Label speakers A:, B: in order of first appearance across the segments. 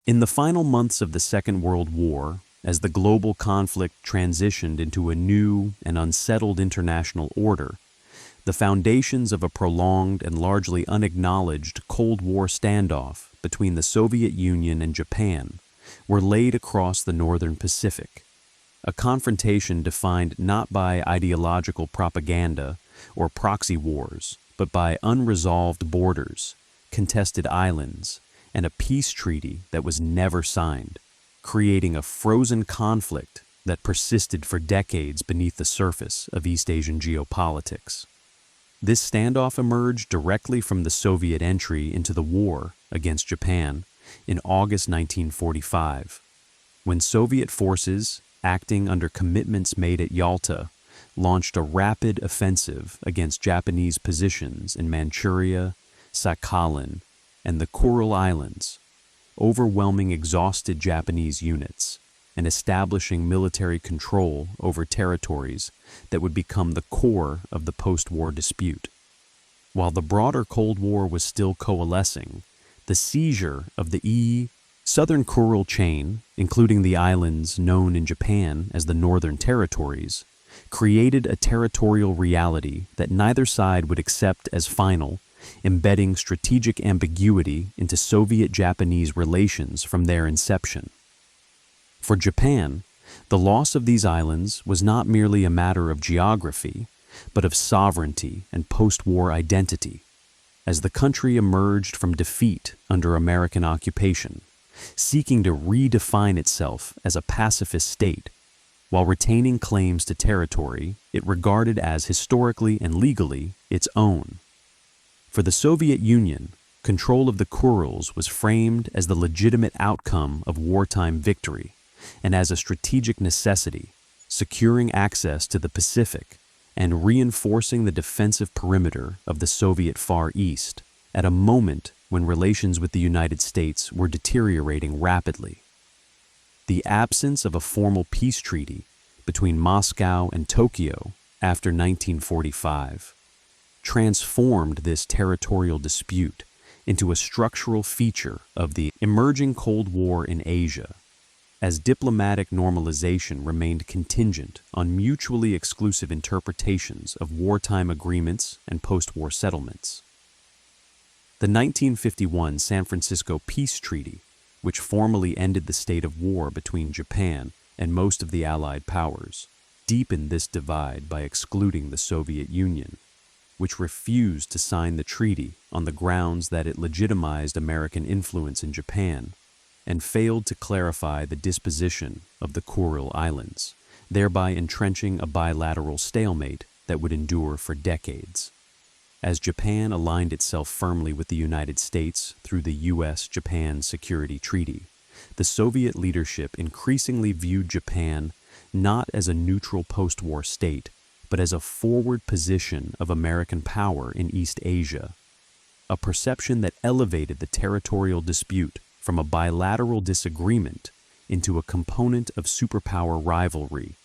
A: In the final months of the Second World War, as the global conflict transitioned into a new and unsettled international order, the foundations of a prolonged and largely unacknowledged Cold War standoff between the Soviet Union and Japan were laid across the northern Pacific, a confrontation defined not by ideological propaganda or proxy wars, but by unresolved borders, contested islands, and a peace treaty that was never signed, creating a frozen conflict that persisted for decades beneath the surface of East Asian geopolitics. This standoff emerged directly from the Soviet entry into the war against Japan in August 1945, when Soviet forces, acting under commitments made at Yalta, launched a rapid offensive against Japanese positions in Manchuria, Sakhalin, and the Kuril Islands, overwhelming exhausted Japanese units and establishing military control over territories that would become the core of the post-war dispute. While the broader Cold War was still coalescing, the seizure of the Southern Kuril chain, including the islands known in Japan as the Northern Territories, created a territorial reality that neither side would accept as final, embedding strategic ambiguity into Soviet-Japanese relations from their inception. For Japan, the loss of these islands was not merely a matter of geography, but of sovereignty and post-war identity. As the country emerged from defeat under American occupation, seeking to redefine itself as a pacifist state, while retaining claims to territory it regarded as historically and legally its own. For the Soviet Union, control of the Kurils was framed as the legitimate outcome of wartime victory and as a strategic necessity, securing access to the Pacific and reinforcing the defensive perimeter of the Soviet Far East at a moment when relations with the United States were deteriorating rapidly. The absence of a formal peace treaty between Moscow and Tokyo after 1945 transformed this territorial dispute into a structural feature of the emerging Cold War in Asia, as diplomatic normalization remained contingent on mutually exclusive interpretations of wartime agreements and post-war settlements. The 1951 San Francisco Peace Treaty, which formally ended the state of war between Japan and most of the Allied powers, deepened this divide by excluding the Soviet Union, which refused to sign the treaty on the grounds that it legitimized American influence in Japan and failed to clarify the disposition of the Kuril Islands, thereby entrenching a bilateral stalemate that would endure for decades. As Japan aligned itself firmly with the United States through the U.S.-Japan Security Treaty, the Soviet leadership increasingly viewed Japan not as a neutral post-war state, but as a forward position of American power in East Asia, a perception that elevated the territorial dispute from a bilateral disagreement into a component of superpower rivalry,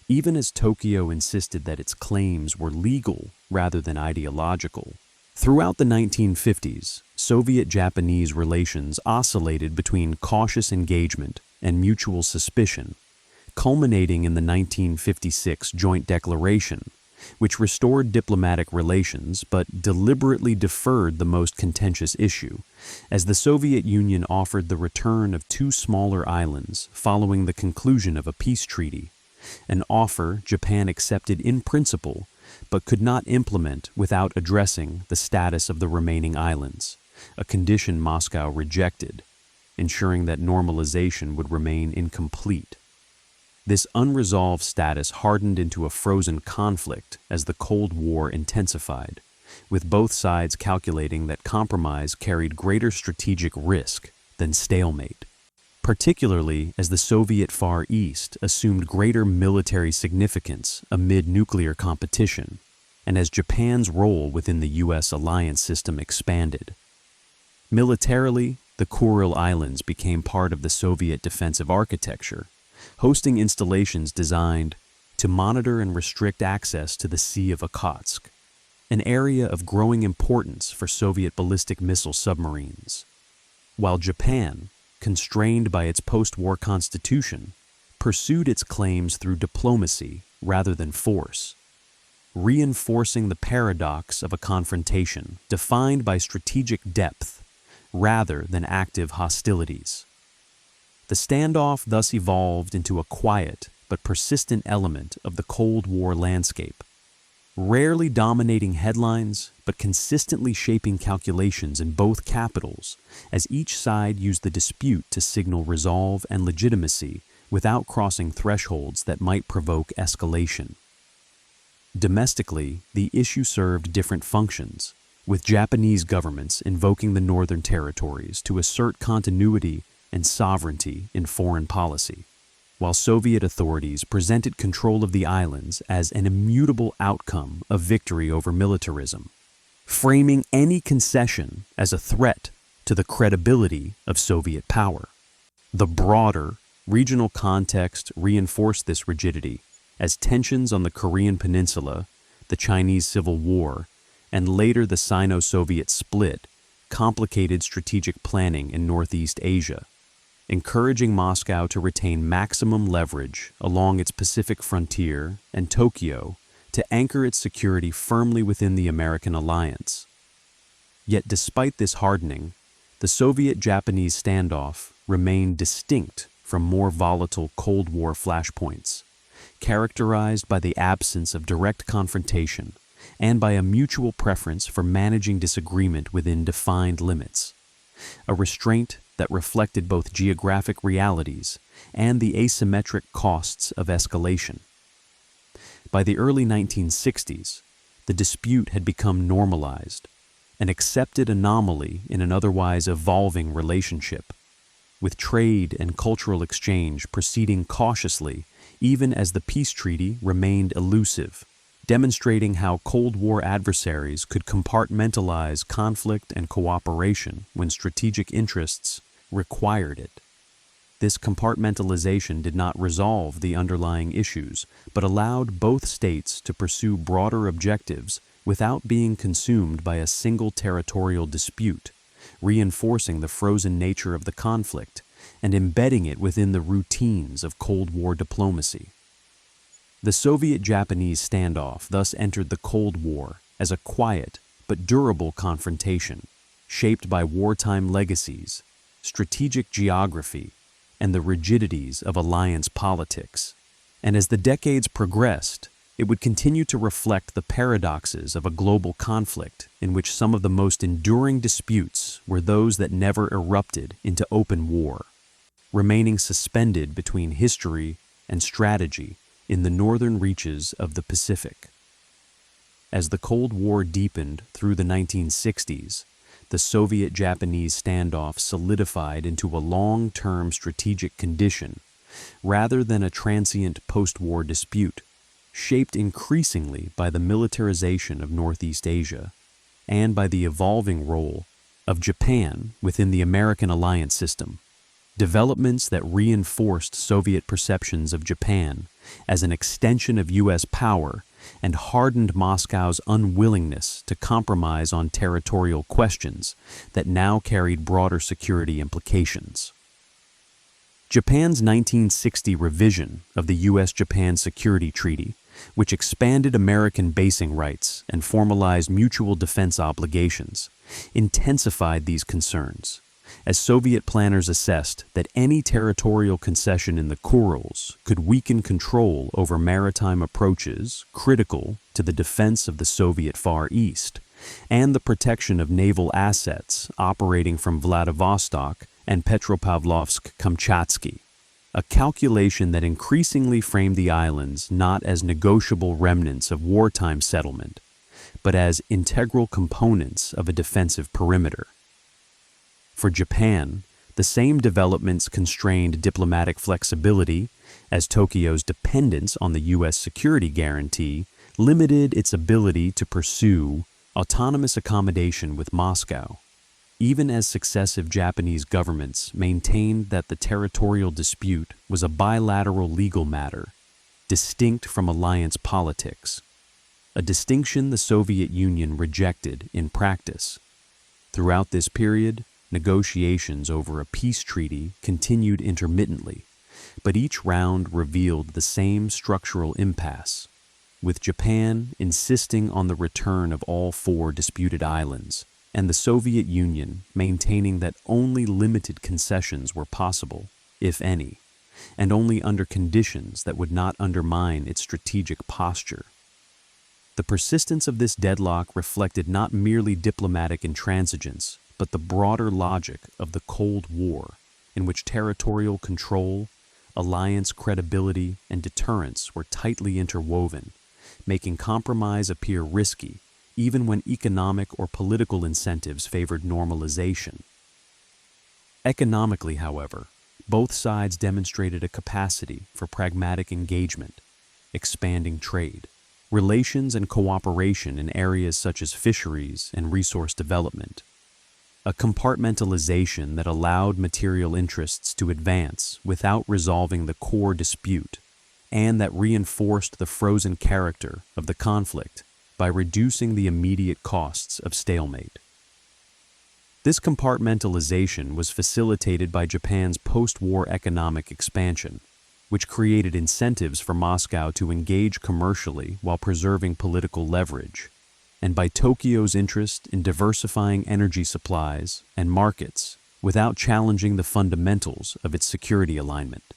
A: even as Tokyo insisted that its claims were legal rather than ideological. Throughout the 1950s, Soviet-Japanese relations oscillated between cautious engagement and mutual suspicion, culminating in the 1956 Joint Declaration, which restored diplomatic relations but deliberately deferred the most contentious issue, as the Soviet Union offered the return of two smaller islands following the conclusion of a peace treaty, an offer Japan accepted in principle but could not implement without addressing the status of the remaining islands, a condition Moscow rejected, ensuring that normalization would remain incomplete. This unresolved status hardened into a frozen conflict as the Cold War intensified, with both sides calculating that compromise carried greater strategic risk than stalemate, particularly as the Soviet Far East assumed greater military significance amid nuclear competition, and as Japan's role within the U.S. alliance system expanded. Militarily, the Kuril Islands became part of the Soviet defensive architecture, hosting installations designed to monitor and restrict access to the Sea of Okhotsk, an area of growing importance for Soviet ballistic missile submarines. While Japan, constrained by its post-war constitution, pursued its claims through diplomacy rather than force, reinforcing the paradox of a confrontation defined by strategic depth rather than active hostilities. The standoff thus evolved into a quiet but persistent element of the Cold War landscape, rarely dominating headlines but consistently shaping calculations in both capitals as each side used the dispute to signal resolve and legitimacy without crossing thresholds that might provoke escalation. Domestically, the issue served different functions, with Japanese governments invoking the northern territories to assert continuity and sovereignty in foreign policy, while Soviet authorities presented control of the islands as an immutable outcome of victory over militarism, framing any concession as a threat to the credibility of Soviet power. The broader, regional context reinforced this rigidity as tensions on the Korean Peninsula, the Chinese Civil War, and later the Sino-Soviet split complicated strategic planning in Northeast Asia, encouraging Moscow to retain maximum leverage along its Pacific frontier and Tokyo to anchor its security firmly within the American alliance. Yet despite this hardening, the Soviet-Japanese standoff remained distinct from more volatile Cold War flashpoints, characterized by the absence of direct confrontation and by a mutual preference for managing disagreement within defined limits, a restraint that reflected both geographic realities and the asymmetric costs of escalation. By the early 1960s, the dispute had become normalized, an accepted anomaly in an otherwise evolving relationship, with trade and cultural exchange proceeding cautiously even as the peace treaty remained elusive, demonstrating how Cold War adversaries could compartmentalize conflict and cooperation when strategic interests required it. This compartmentalization did not resolve the underlying issues, but allowed both states to pursue broader objectives without being consumed by a single territorial dispute, reinforcing the frozen nature of the conflict and embedding it within the routines of Cold War diplomacy. The Soviet-Japanese standoff thus entered the Cold War as a quiet but durable confrontation, shaped by wartime legacies, strategic geography, and the rigidities of alliance politics. And as the decades progressed, it would continue to reflect the paradoxes of a global conflict in which some of the most enduring disputes were those that never erupted into open war, remaining suspended between history and strategy in the northern reaches of the Pacific. As the Cold War deepened through the 1960s, the Soviet-Japanese standoff solidified into a long-term strategic condition rather than a transient post-war dispute, shaped increasingly by the militarization of Northeast Asia and by the evolving role of Japan within the American alliance system, developments that reinforced Soviet perceptions of Japan as an extension of U.S. power and hardened Moscow's unwillingness to compromise on territorial questions that now carried broader security implications. Japan's 1960 revision of the U.S.-Japan Security Treaty, which expanded American basing rights and formalized mutual defense obligations, intensified these concerns, as Soviet planners assessed that any territorial concession in the Kurils could weaken control over maritime approaches critical to the defense of the Soviet Far East and the protection of naval assets operating from Vladivostok and Petropavlovsk-Kamchatsky, a calculation that increasingly framed the islands not as negotiable remnants of wartime settlement, but as integral components of a defensive perimeter. For Japan, the same developments constrained diplomatic flexibility, as Tokyo's dependence on the U.S. security guarantee limited its ability to pursue autonomous accommodation with Moscow, even as successive Japanese governments maintained that the territorial dispute was a bilateral legal matter, distinct from alliance politics, a distinction the Soviet Union rejected in practice. Throughout this period, negotiations over a peace treaty continued intermittently, but each round revealed the same structural impasse, with Japan insisting on the return of all four disputed islands, and the Soviet Union maintaining that only limited concessions were possible, if any, and only under conditions that would not undermine its strategic posture. The persistence of this deadlock reflected not merely diplomatic intransigence, but the broader logic of the Cold War, in which territorial control, alliance credibility, and deterrence were tightly interwoven, making compromise appear risky, even when economic or political incentives favored normalization. Economically, however, both sides demonstrated a capacity for pragmatic engagement, expanding trade, relations and cooperation in areas such as fisheries and resource development, a compartmentalization that allowed material interests to advance without resolving the core dispute, and that reinforced the frozen character of the conflict by reducing the immediate costs of stalemate. This compartmentalization was facilitated by Japan's post-war economic expansion, which created incentives for Moscow to engage commercially while preserving political leverage, and by Tokyo's interest in diversifying energy supplies and markets without challenging the fundamentals of its security alignment.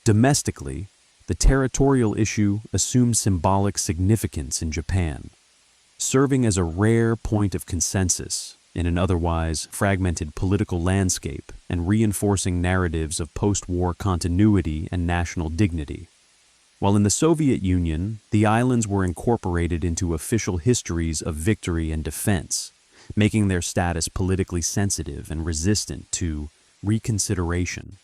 A: Domestically, the territorial issue assumed symbolic significance in Japan, serving as a rare point of consensus in an otherwise fragmented political landscape and reinforcing narratives of post-war continuity and national dignity. While in the Soviet Union, the islands were incorporated into official histories of victory and defense, making their status politically sensitive and resistant to reconsideration.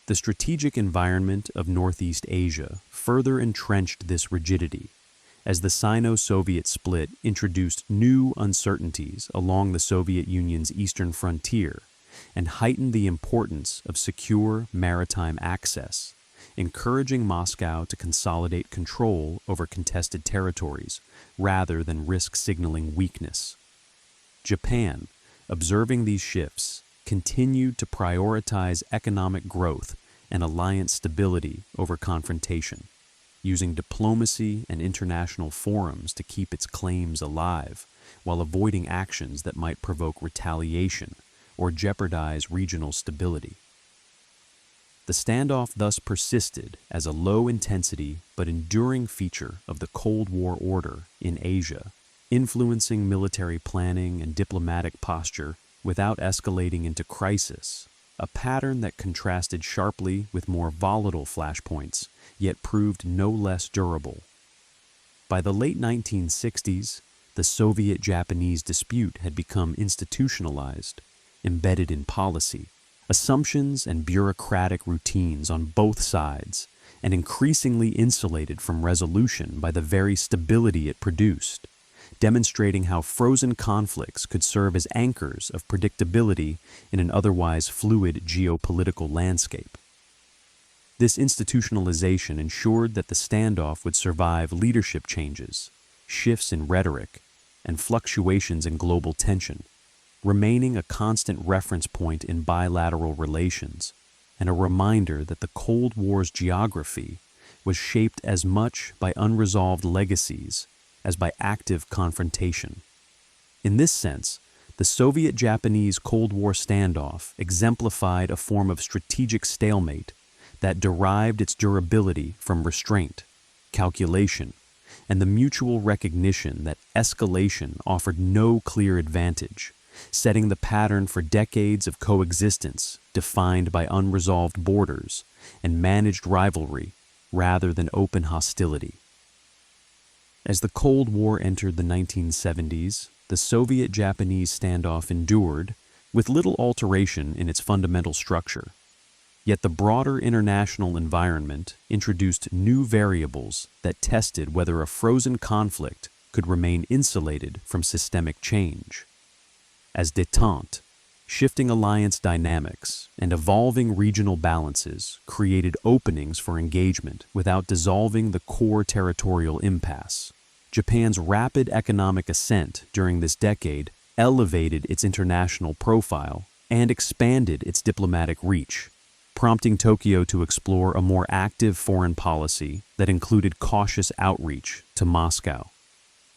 A: The strategic environment of Northeast Asia further entrenched this rigidity, as the Sino-Soviet split introduced new uncertainties along the Soviet Union's eastern frontier and heightened the importance of secure maritime access, encouraging Moscow to consolidate control over contested territories rather than risk signaling weakness. Japan, observing these shifts, continued to prioritize economic growth and alliance stability over confrontation, using diplomacy and international forums to keep its claims alive, while avoiding actions that might provoke retaliation or jeopardize regional stability. The standoff thus persisted as a low-intensity but enduring feature of the Cold War order in Asia, influencing military planning and diplomatic posture without escalating into crisis, a pattern that contrasted sharply with more volatile flashpoints, yet proved no less durable. By the late 1960s, the Soviet-Japanese dispute had become institutionalized, embedded in policy, assumptions and bureaucratic routines on both sides, and increasingly insulated from resolution by the very stability it produced, demonstrating how frozen conflicts could serve as anchors of predictability in an otherwise fluid geopolitical landscape. This institutionalization ensured that the standoff would survive leadership changes, shifts in rhetoric, and fluctuations in global tension, remaining a constant reference point in bilateral relations and a reminder that the Cold War's geography was shaped as much by unresolved legacies as by active confrontation. In this sense, the Soviet-Japanese Cold War standoff exemplified a form of strategic stalemate that derived its durability from restraint, calculation, and the mutual recognition that escalation offered no clear advantage, setting the pattern for decades of coexistence defined by unresolved borders and managed rivalry rather than open hostility. As the Cold War entered the 1970s, the Soviet-Japanese standoff endured, with little alteration in its fundamental structure. Yet the broader international environment introduced new variables that tested whether a frozen conflict could remain insulated from systemic change. As détente, shifting alliance dynamics and evolving regional balances created openings for engagement without dissolving the core territorial impasse. Japan's rapid economic ascent during this decade elevated its international profile and expanded its diplomatic reach, prompting Tokyo to explore a more active foreign policy that included cautious outreach to Moscow.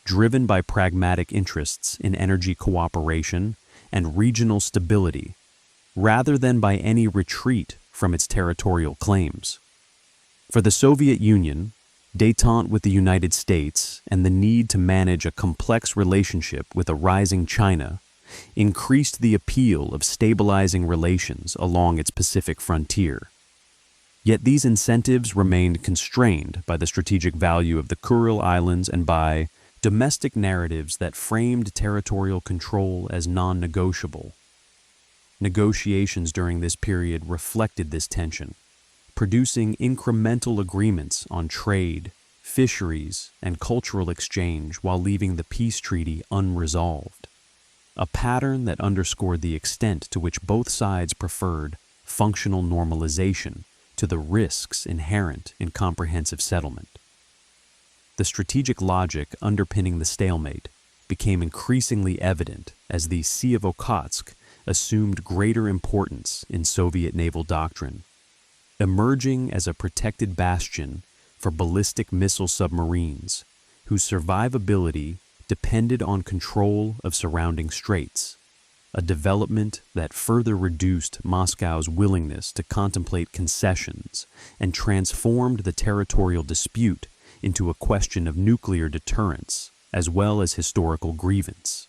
A: Driven by pragmatic interests in energy cooperation and regional stability, rather than by any retreat from its territorial claims. For the Soviet Union, détente with the United States and the need to manage a complex relationship with a rising China increased the appeal of stabilizing relations along its Pacific frontier. Yet these incentives remained constrained by the strategic value of the Kuril Islands and by domestic narratives that framed territorial control as non-negotiable. Negotiations during this period reflected this tension, producing incremental agreements on trade, fisheries, and cultural exchange while leaving the peace treaty unresolved, a pattern that underscored the extent to which both sides preferred functional normalization to the risks inherent in comprehensive settlement. The strategic logic underpinning the stalemate became increasingly evident as the Sea of Okhotsk assumed greater importance in Soviet naval doctrine, emerging as a protected bastion for ballistic missile submarines whose survivability depended on control of surrounding straits, a development that further reduced Moscow's willingness to contemplate concessions and transformed the territorial dispute into a question of nuclear deterrence as well as historical grievance.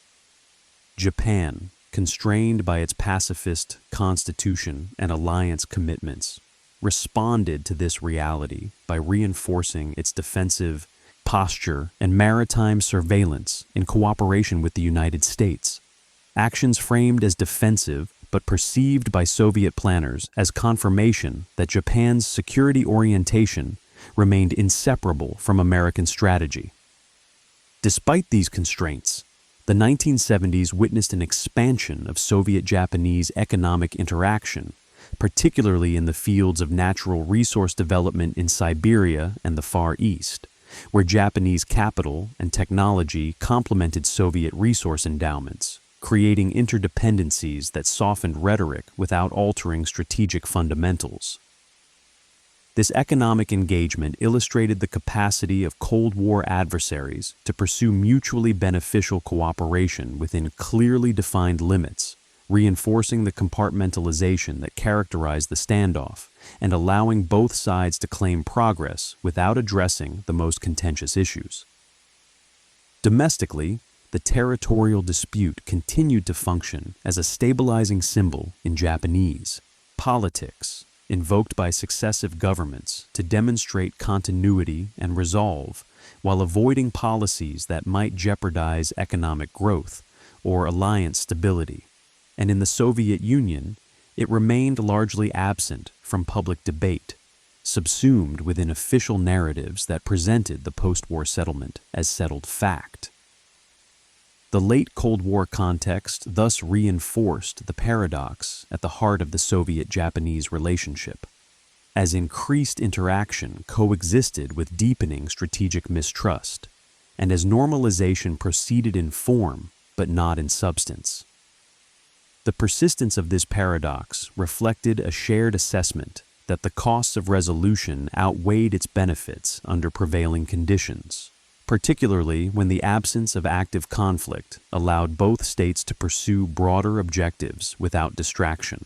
A: Japan, constrained by its pacifist constitution and alliance commitments, responded to this reality by reinforcing its defensive posture and maritime surveillance in cooperation with the United States. Actions framed as defensive but perceived by Soviet planners as confirmation that Japan's security orientation remained inseparable from American strategy. Despite these constraints, the 1970s witnessed an expansion of Soviet-Japanese economic interaction, particularly in the fields of natural resource development in Siberia and the Far East, where Japanese capital and technology complemented Soviet resource endowments, creating interdependencies that softened rhetoric without altering strategic fundamentals. This economic engagement illustrated the capacity of Cold War adversaries to pursue mutually beneficial cooperation within clearly defined limits, reinforcing the compartmentalization that characterized the standoff and allowing both sides to claim progress without addressing the most contentious issues. Domestically, the territorial dispute continued to function as a stabilizing symbol in Japanese politics, invoked by successive governments to demonstrate continuity and resolve while avoiding policies that might jeopardize economic growth or alliance stability. And in the Soviet Union, it remained largely absent from public debate, subsumed within official narratives that presented the post-war settlement as settled fact. The late Cold War context thus reinforced the paradox at the heart of the Soviet-Japanese relationship, as increased interaction coexisted with deepening strategic mistrust, and as normalization proceeded in form but not in substance. The persistence of this paradox reflected a shared assessment that the costs of resolution outweighed its benefits under prevailing conditions, particularly when the absence of active conflict allowed both states to pursue broader objectives without distraction.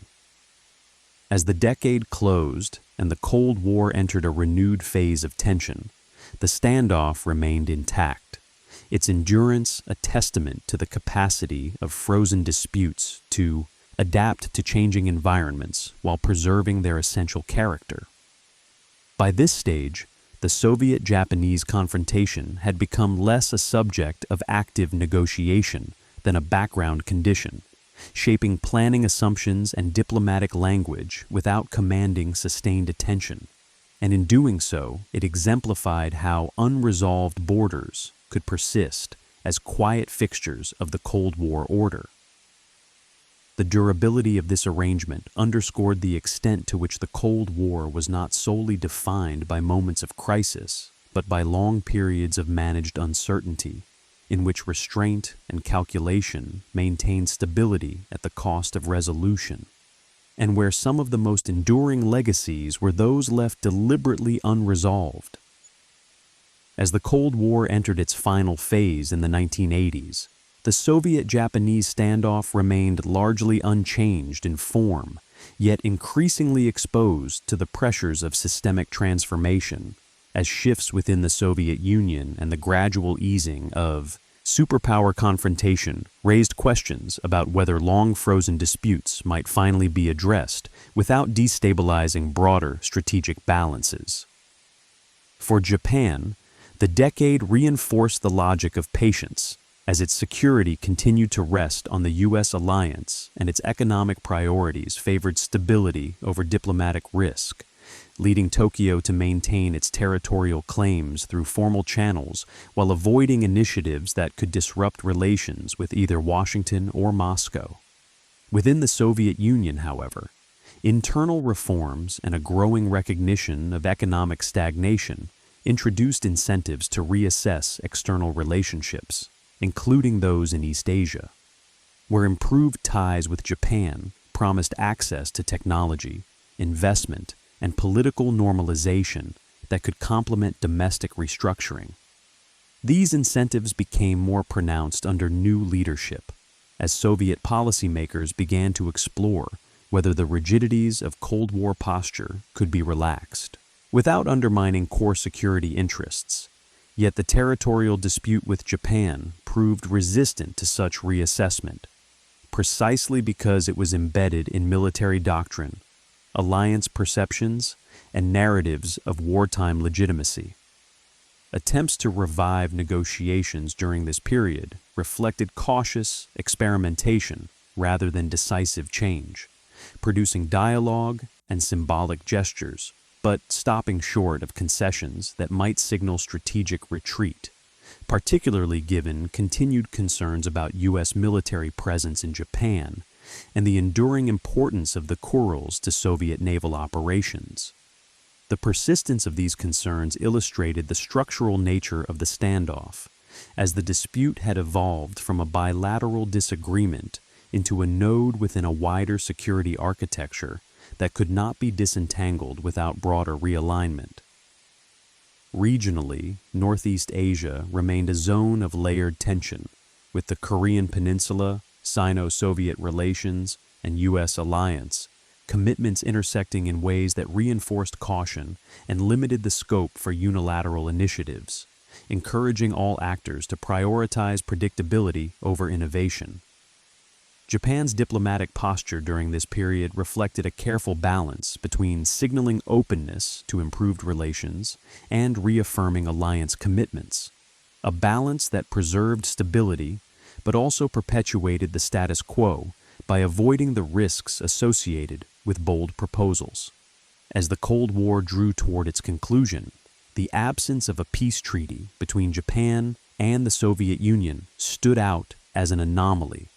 A: As the decade closed and the Cold War entered a renewed phase of tension, the standoff remained intact, its endurance a testament to the capacity of frozen disputes to adapt to changing environments while preserving their essential character. By this stage, the Soviet-Japanese confrontation had become less a subject of active negotiation than a background condition, shaping planning assumptions and diplomatic language without commanding sustained attention. And in doing so, it exemplified how unresolved borders could persist as quiet fixtures of the Cold War order. The durability of this arrangement underscored the extent to which the Cold War was not solely defined by moments of crisis, but by long periods of managed uncertainty, in which restraint and calculation maintained stability at the cost of resolution, and where some of the most enduring legacies were those left deliberately unresolved. As the Cold War entered its final phase in the 1980s, the Soviet-Japanese standoff remained largely unchanged in form, yet increasingly exposed to the pressures of systemic transformation, as shifts within the Soviet Union and the gradual easing of superpower confrontation raised questions about whether long-frozen disputes might finally be addressed without destabilizing broader strategic balances. For Japan, the decade reinforced the logic of patience, as its security continued to rest on the U.S. alliance and its economic priorities favored stability over diplomatic risk, leading Tokyo to maintain its territorial claims through formal channels while avoiding initiatives that could disrupt relations with either Washington or Moscow. Within the Soviet Union, however, internal reforms and a growing recognition of economic stagnation introduced incentives to reassess external relationships, including those in East Asia, where improved ties with Japan promised access to technology, investment, and political normalization that could complement domestic restructuring. These incentives became more pronounced under new leadership, as Soviet policymakers began to explore whether the rigidities of Cold War posture could be relaxed, without undermining core security interests. Yet the territorial dispute with Japan proved resistant to such reassessment, precisely because it was embedded in military doctrine, alliance perceptions, and narratives of wartime legitimacy. Attempts to revive negotiations during this period reflected cautious experimentation rather than decisive change, producing dialogue and symbolic gestures, but stopping short of concessions that might signal strategic retreat, particularly given continued concerns about U.S. military presence in Japan and the enduring importance of the Kurils to Soviet naval operations. The persistence of these concerns illustrated the structural nature of the standoff, as the dispute had evolved from a bilateral disagreement into a node within a wider security architecture that could not be disentangled without broader realignment. Regionally, Northeast Asia remained a zone of layered tension, with the Korean Peninsula, Sino-Soviet relations, and U.S. alliance, commitments intersecting in ways that reinforced caution and limited the scope for unilateral initiatives, encouraging all actors to prioritize predictability over innovation. Japan's diplomatic posture during this period reflected a careful balance between signaling openness to improved relations and reaffirming alliance commitments, a balance that preserved stability but also perpetuated the status quo by avoiding the risks associated with bold proposals. As the Cold War drew toward its conclusion, the absence of a peace treaty between Japan and the Soviet Union stood out as an anomaly,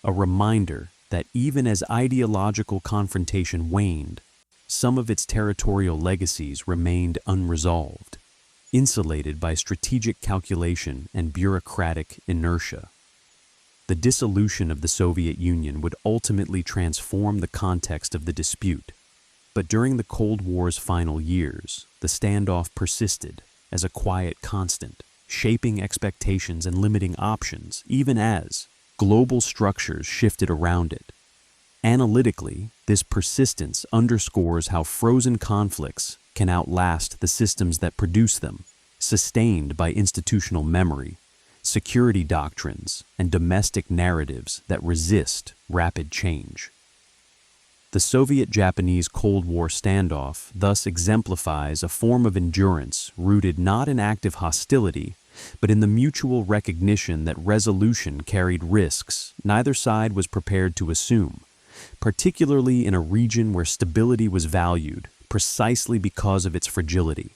A: a reminder that even as ideological confrontation waned, some of its territorial legacies remained unresolved, insulated by strategic calculation and bureaucratic inertia. The dissolution of the Soviet Union would ultimately transform the context of the dispute, but during the Cold War's final years, the standoff persisted as a quiet constant, shaping expectations and limiting options, even as global structures shifted around it. Analytically, this persistence underscores how frozen conflicts can outlast the systems that produce them, sustained by institutional memory, security doctrines, and domestic narratives that resist rapid change. The Soviet-Japanese Cold War standoff thus exemplifies a form of endurance rooted not in active hostility, but in the mutual recognition that resolution carried risks neither side was prepared to assume, particularly in a region where stability was valued precisely because of its fragility.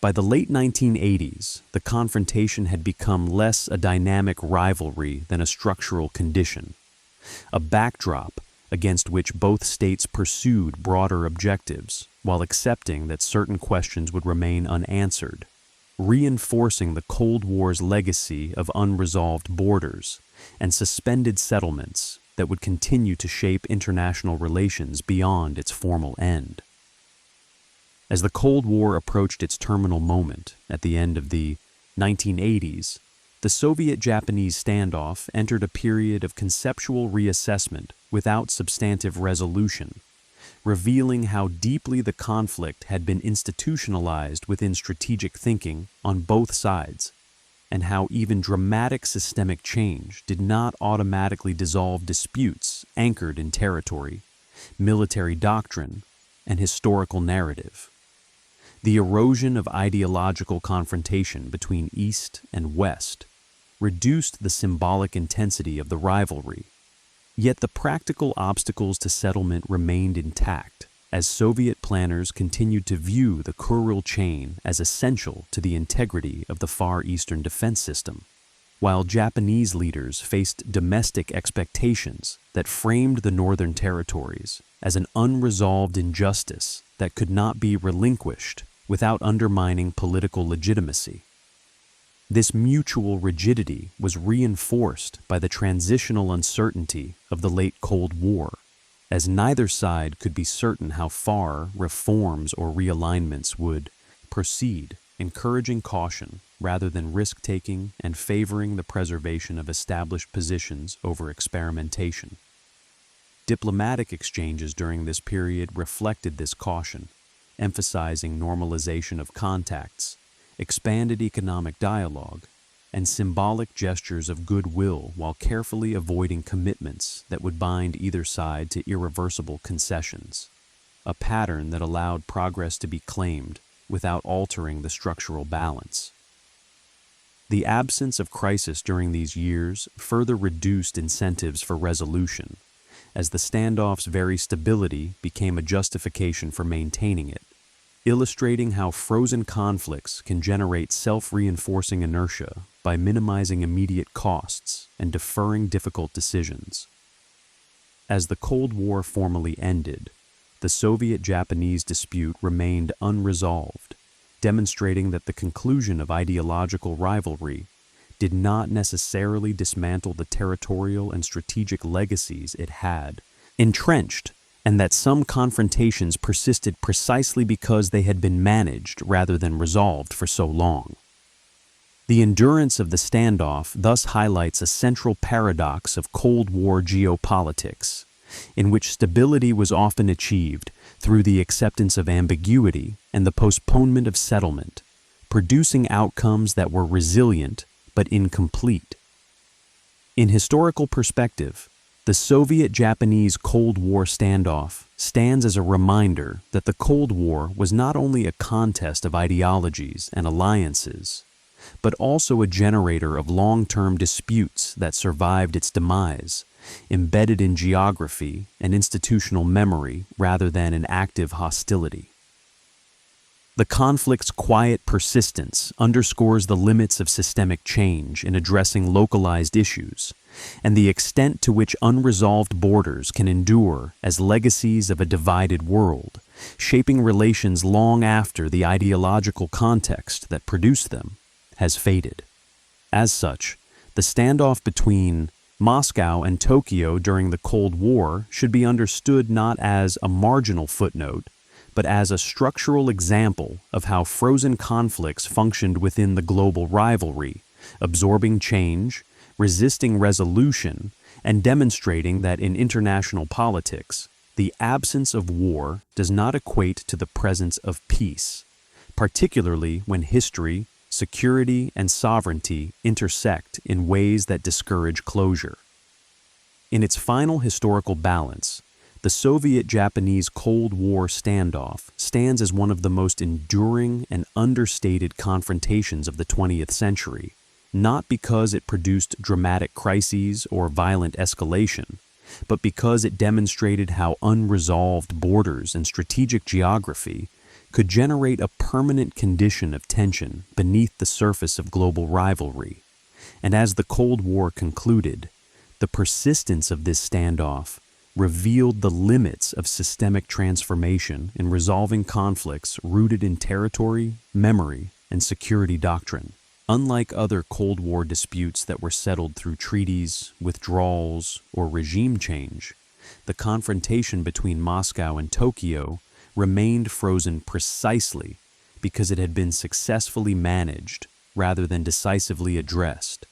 A: By the late 1980s, the confrontation had become less a dynamic rivalry than a structural condition, a backdrop against which both states pursued broader objectives while accepting that certain questions would remain unanswered. reinforcing the Cold War's legacy of unresolved borders and suspended settlements that would continue to shape international relations beyond its formal end. As the Cold War approached its terminal moment at the end of the 1980s, the Soviet-Japanese standoff entered a period of conceptual reassessment without substantive resolution, revealing how deeply the conflict had been institutionalized within strategic thinking on both sides, and how even dramatic systemic change did not automatically dissolve disputes anchored in territory, military doctrine, and historical narrative. The erosion of ideological confrontation between East and West reduced the symbolic intensity of the rivalry, yet the practical obstacles to settlement remained intact as Soviet planners continued to view the Kuril chain as essential to the integrity of the Far Eastern defense system, while Japanese leaders faced domestic expectations that framed the northern territories as an unresolved injustice that could not be relinquished without undermining political legitimacy. This mutual rigidity was reinforced by the transitional uncertainty of the late Cold War, as neither side could be certain how far reforms or realignments would proceed, encouraging caution rather than risk-taking and favoring the preservation of established positions over experimentation. Diplomatic exchanges during this period reflected this caution, emphasizing normalization of contacts, expanded economic dialogue, and symbolic gestures of goodwill while carefully avoiding commitments that would bind either side to irreversible concessions, a pattern that allowed progress to be claimed without altering the structural balance. The absence of crisis during these years further reduced incentives for resolution, as the standoff's very stability became a justification for maintaining it, illustrating how frozen conflicts can generate self-reinforcing inertia by minimizing immediate costs and deferring difficult decisions. As the Cold War formally ended, the Soviet-Japanese dispute remained unresolved, demonstrating that the conclusion of ideological rivalry did not necessarily dismantle the territorial and strategic legacies it had entrenched, and that some confrontations persisted precisely because they had been managed rather than resolved for so long. The endurance of the standoff thus highlights a central paradox of Cold War geopolitics, in which stability was often achieved through the acceptance of ambiguity and the postponement of settlement, producing outcomes that were resilient but incomplete. In historical perspective, the Soviet-Japanese Cold War standoff stands as a reminder that the Cold War was not only a contest of ideologies and alliances, but also a generator of long-term disputes that survived its demise, embedded in geography and institutional memory rather than in active hostility. The conflict's quiet persistence underscores the limits of systemic change in addressing localized issues, and the extent to which unresolved borders can endure as legacies of a divided world, shaping relations long after the ideological context that produced them has faded. As such, the standoff between Moscow and Tokyo during the Cold War should be understood not as a marginal footnote, but as a structural example of how frozen conflicts functioned within the global rivalry, absorbing change, resisting resolution, and demonstrating that in international politics, the absence of war does not equate to the presence of peace, particularly when history, security, and sovereignty intersect in ways that discourage closure. In its final historical balance, the Soviet-Japanese Cold War standoff stands as one of the most enduring and understated confrontations of the 20th century, not because it produced dramatic crises or violent escalation, but because it demonstrated how unresolved borders and strategic geography could generate a permanent condition of tension beneath the surface of global rivalry. And as the Cold War concluded, the persistence of this standoff revealed the limits of systemic transformation in resolving conflicts rooted in territory, memory, and security doctrine. Unlike other Cold War disputes that were settled through treaties, withdrawals, or regime change, the confrontation between Moscow and Tokyo remained frozen precisely because it had been successfully managed rather than decisively addressed,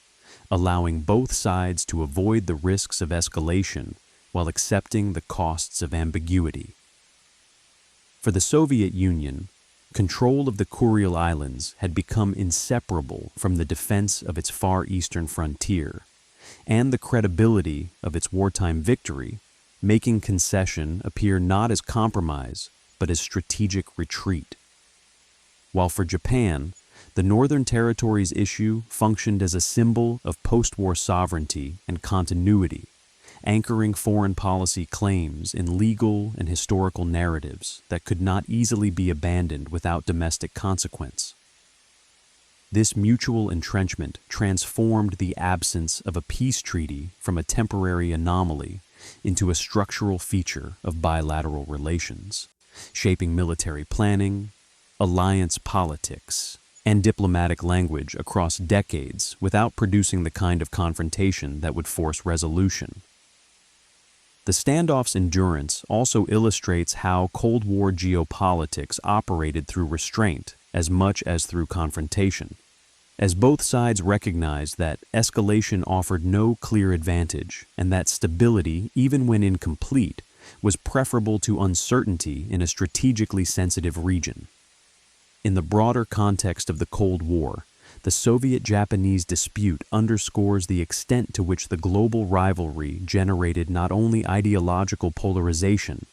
A: allowing both sides to avoid the risks of escalation while accepting the costs of ambiguity. For the Soviet Union, control of the Kuril Islands had become inseparable from the defense of its far eastern frontier and the credibility of its wartime victory, making concession appear not as compromise but as strategic retreat. While for Japan, the Northern Territories issue functioned as a symbol of post-war sovereignty and continuity, anchoring foreign policy claims in legal and historical narratives that could not easily be abandoned without domestic consequence. This mutual entrenchment transformed the absence of a peace treaty from a temporary anomaly into a structural feature of bilateral relations, shaping military planning, alliance politics, and diplomatic language across decades without producing the kind of confrontation that would force resolution. The standoff's endurance also illustrates how Cold War geopolitics operated through restraint as much as through confrontation, as both sides recognized that escalation offered no clear advantage and that stability, even when incomplete, was preferable to uncertainty in a strategically sensitive region. In the broader context of the Cold War, the Soviet-Japanese dispute underscores the extent to which the global rivalry generated not only ideological polarization,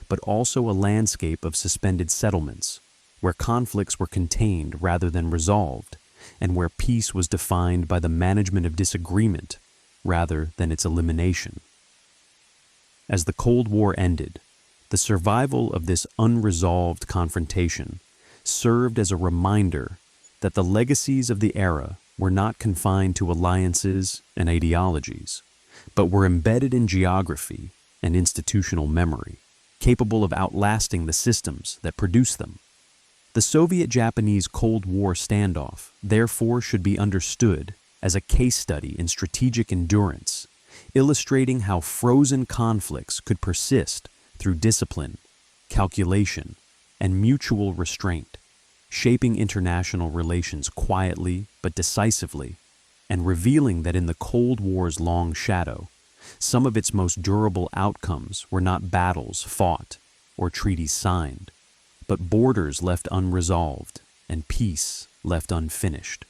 A: but also a landscape of suspended settlements, where conflicts were contained rather than resolved, and where peace was defined by the management of disagreement rather than its elimination. As the Cold War ended, the survival of this unresolved confrontation served as a reminder that the legacies of the era were not confined to alliances and ideologies, but were embedded in geography and institutional memory, capable of outlasting the systems that produced them. The Soviet-Japanese Cold War standoff, therefore, should be understood as a case study in strategic endurance, illustrating how frozen conflicts could persist through discipline, calculation, and mutual restraint, shaping international relations quietly but decisively, and revealing that in the Cold War's long shadow, some of its most durable outcomes were not battles fought or treaties signed, but borders left unresolved and peace left unfinished.